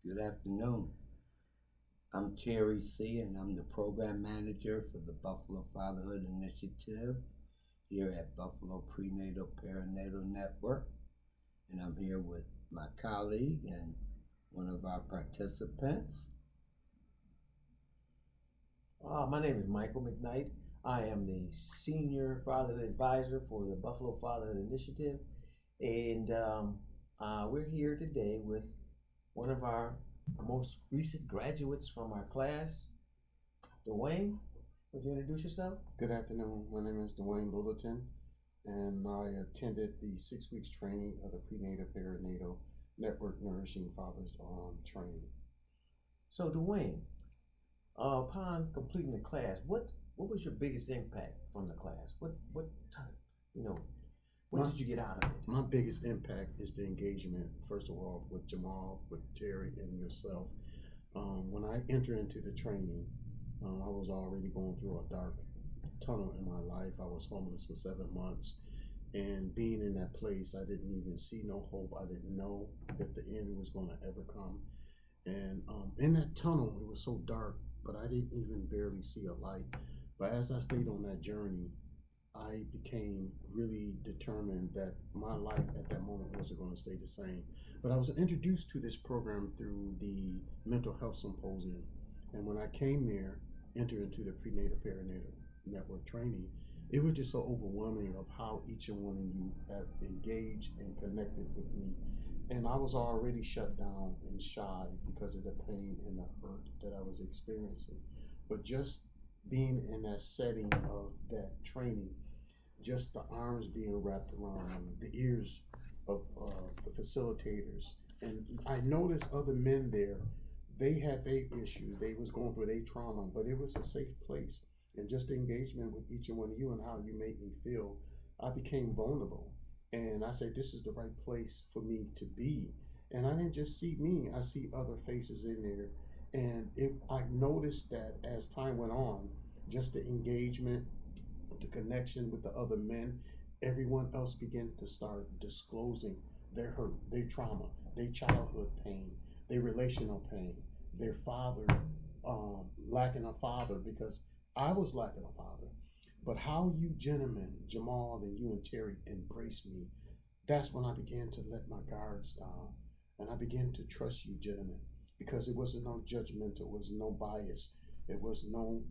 Good afternoon. I'm Terry C., and I'm the program manager for the Buffalo Fatherhood Initiative here at Buffalo Prenatal Perinatal Network. And I'm here with my colleague and one of our participants. My name is Michael McKnight. I am the Senior Fatherhood Advisor for the Buffalo Fatherhood Initiative. And we're here today with one of our most recent graduates from our class, Dwayne. Would you introduce yourself? Good afternoon. My name is Dwayne Bulletin, and I attended the 6 weeks training of the Prenatal Perinatal Network Nourishing Fathers training. So, Dwayne, upon completing the class, what was your biggest impact from the class? What type, you know, what did you get out of it? My biggest impact is the engagement, first of all, with Jamal, with Terry, and yourself. When I entered into the training, I was already going through a dark tunnel in my life. I was homeless for 7 months. And being in that place, I didn't even see no hope. I didn't know if the end was going to ever come. And in that tunnel, it was so dark, but I didn't even barely see a light. But as I stayed on that journey, I became really determined that my life at that moment wasn't going to stay the same. But I was introduced to this program through the Mental Health Symposium. And when I came there, entered into the Prenatal Perinatal Network training, it was just so overwhelming of how each and one of you have engaged and connected with me. And I was already shut down and shy because of the pain and the hurt that I was experiencing. But just being in that setting of that training, just the arms being wrapped around the ears of the facilitators, and I noticed other men there. They had their issues. They was going through their trauma, but it was a safe place. And just the engagement with each and one of you and how you made me feel, I became vulnerable. And I said, this is the right place for me to be. And I didn't just see me, I see other faces in there. And I noticed that as time went on, just the engagement, the connection with the other men, everyone else began to start disclosing their hurt, their trauma, their childhood pain, their relational pain, their father lacking a father, because I was lacking a father. But how you gentlemen, Jamal and you and Terry, embraced me, that's when I began to let my guards down. And I began to trust you, gentlemen, because it wasn't no judgmental, it was no bias, it was no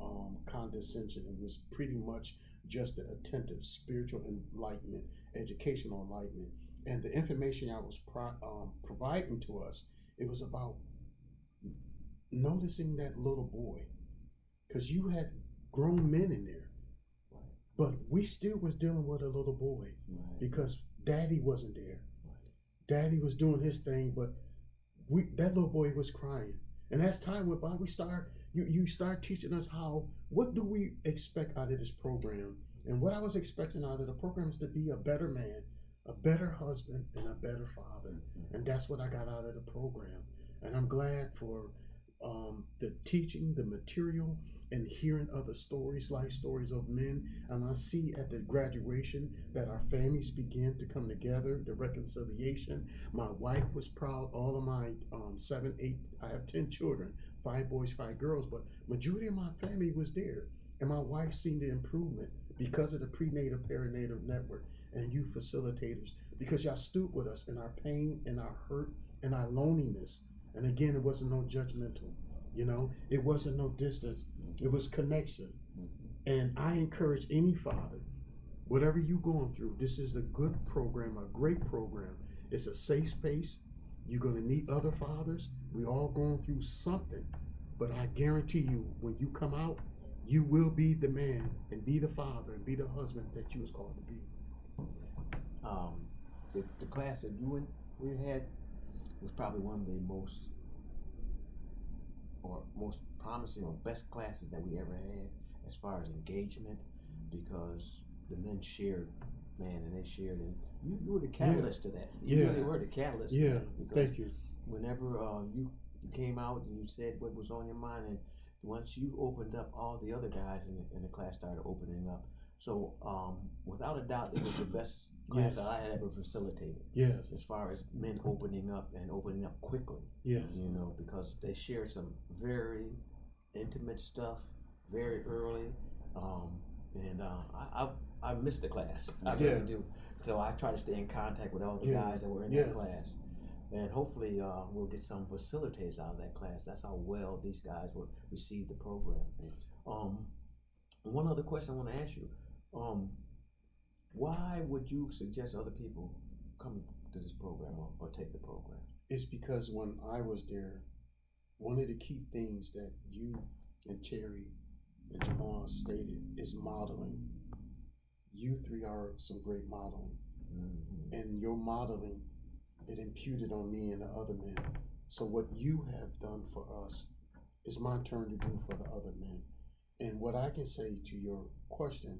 condescension. It was pretty much just the attentive spiritual enlightenment, educational enlightenment. And the information I was providing to us, it was about noticing that little boy, because you had grown men in there, Right. but we still was dealing with a little boy Right. because daddy wasn't there. Right. Daddy was doing his thing, but that little boy was crying. And as time went by, you start teaching us what do we expect out of this program. And what I was expecting out of the program is to be a better man, a better husband, and a better father. Mm-hmm. And that's what I got out of the program. And I'm glad for the teaching, the material, and hearing other stories, life stories of men. And I see at the graduation that our families began to come together, the reconciliation. My wife was proud. All of my 7, 8, I have 10 children, 5 boys, 5 girls, but majority of my family was there. And my wife seen the improvement because of the Prenatal Perinatal Network and you facilitators, because y'all stood with us in our pain and our hurt and our loneliness. And again, it wasn't no judgmental, it wasn't no distance, it was connection. And I encourage any father, whatever you're going through, this is a good program, a great program. It's a safe space. You're going to meet other fathers. We all going through something, but I guarantee you, when you come out, you will be the man and be the father and be the husband that you was called to be. The class that we had was probably one of the most promising or best classes that we ever had as far as engagement, because the men shared, man, and they shared, and you were the catalyst to that. You really were the catalyst to that, because Thank you. whenever you came out and you said what was on your mind, and once you opened up, all the other guys in the class started opening up. So, without a doubt, it was the best class Yes. that I had ever facilitated. Yes. As far as men opening up and opening up quickly. Yes. You know, because they shared some very intimate stuff very early. I missed the class. I Yeah. really do. So I try to stay in contact with all the Yeah. guys that were in Yeah. that class. And hopefully we'll get some facilitators out of that class. That's how well these guys will receive the program. One other question I want to ask you. Why would you suggest other people come to this program or take the program? It's because when I was there, one of the key things that you and Terry and Jamal stated is modeling. You three are some great modeling. Mm-hmm. And your modeling, it imputed on me and the other men. So what you have done for us is my turn to do for the other men. And what I can say to your question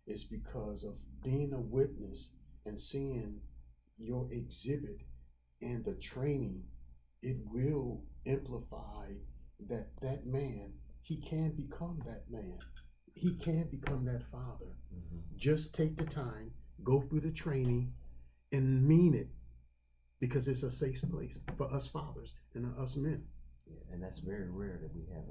is because of being a witness and seeing your exhibit and the training, it will amplify that man, he can become that man. He can become that father. Mm-hmm. Just take the time, go through the training, and mean it, because it's a safe place for us fathers and us men. Yeah, and that's very rare that we have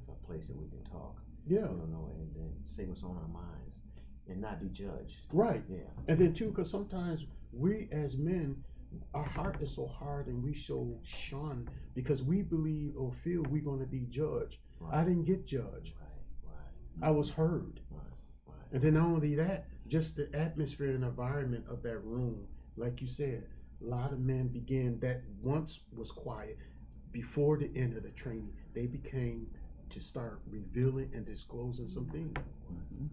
a place that we can talk. Yeah. You know, and say what's on our minds and not be judged. Right. Yeah. And then too, because sometimes we as men, our heart is so hard and we so shun because we believe or feel we're going to be judged. Right. I didn't get judged. Right. I was heard. Right. And then not only that, just the atmosphere and environment of that room, like you said, a lot of men began that once was quiet before the end of the training. They became to start revealing and disclosing some things. Mm-hmm.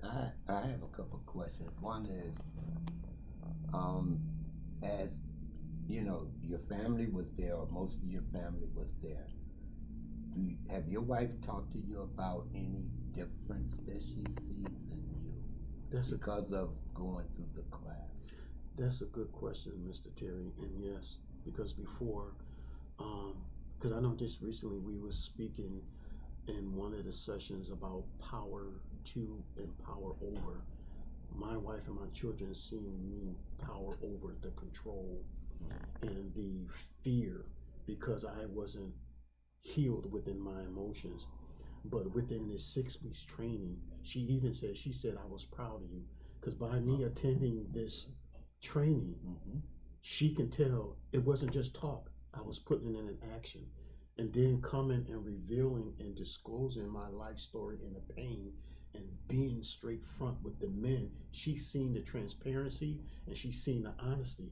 I have a couple of questions. One is, as you know, your family was there, or most of your family was there. Have your wife talked to you about any difference that she sees in you because of going through the class? That's a good question, Mr. Terry. And yes, because before, because I know just recently we were speaking in one of the sessions about power to and power over. My wife and my children seeing me power over the control and the fear because I wasn't healed within my emotions. But within this 6 weeks training, she said, I was proud of you. Because by me attending this training, she can tell it wasn't just talk. I was putting it in action. And then coming and revealing and disclosing my life story and the pain and being straight front with the men, she's seen the transparency and she's seen the honesty.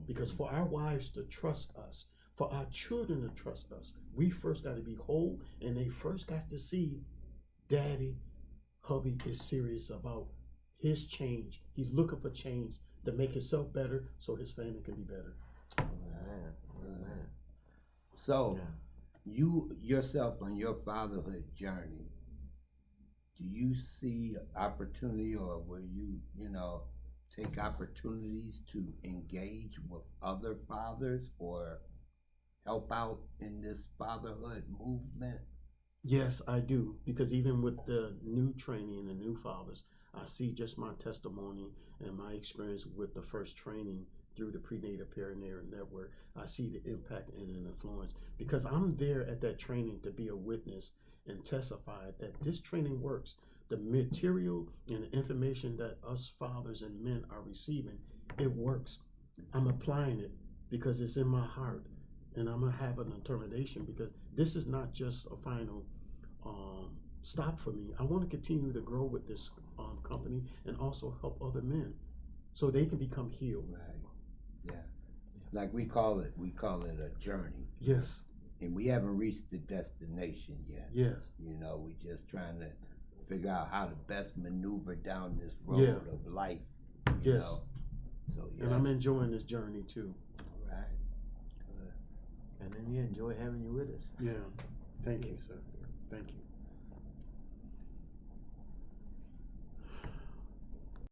Because for our wives to trust us, for our children to trust us, we first got to be whole, and they first got to see daddy, hubby is serious about his change. He's looking for change to make himself better so his family can be better. Amen. So, you yourself on your fatherhood journey, do you see opportunity, or will you, take opportunities to engage with other fathers or help out in this fatherhood movement? Yes, I do, because even with the new training and the new fathers, I see just my testimony and my experience with the first training through the prenatal perinatal network. I see the impact and an influence because I'm there at that training to be a witness and testify that this training works. The material and the information that us fathers and men are receiving, it works. I'm applying it because it's in my heart, and I'm gonna have an determination because this is not just a final stop for me. I want to continue to grow with this company and also help other men so they can become healed. Right. Yeah. Like we call it a journey. Yes. And we haven't reached the destination yet. Yes. We just trying to figure out how to best maneuver down this road of life. You know? So yes. And I'm enjoying this journey too. All right. Good. And then we enjoy having you with us. Yeah. Thank you, sir. Thank you.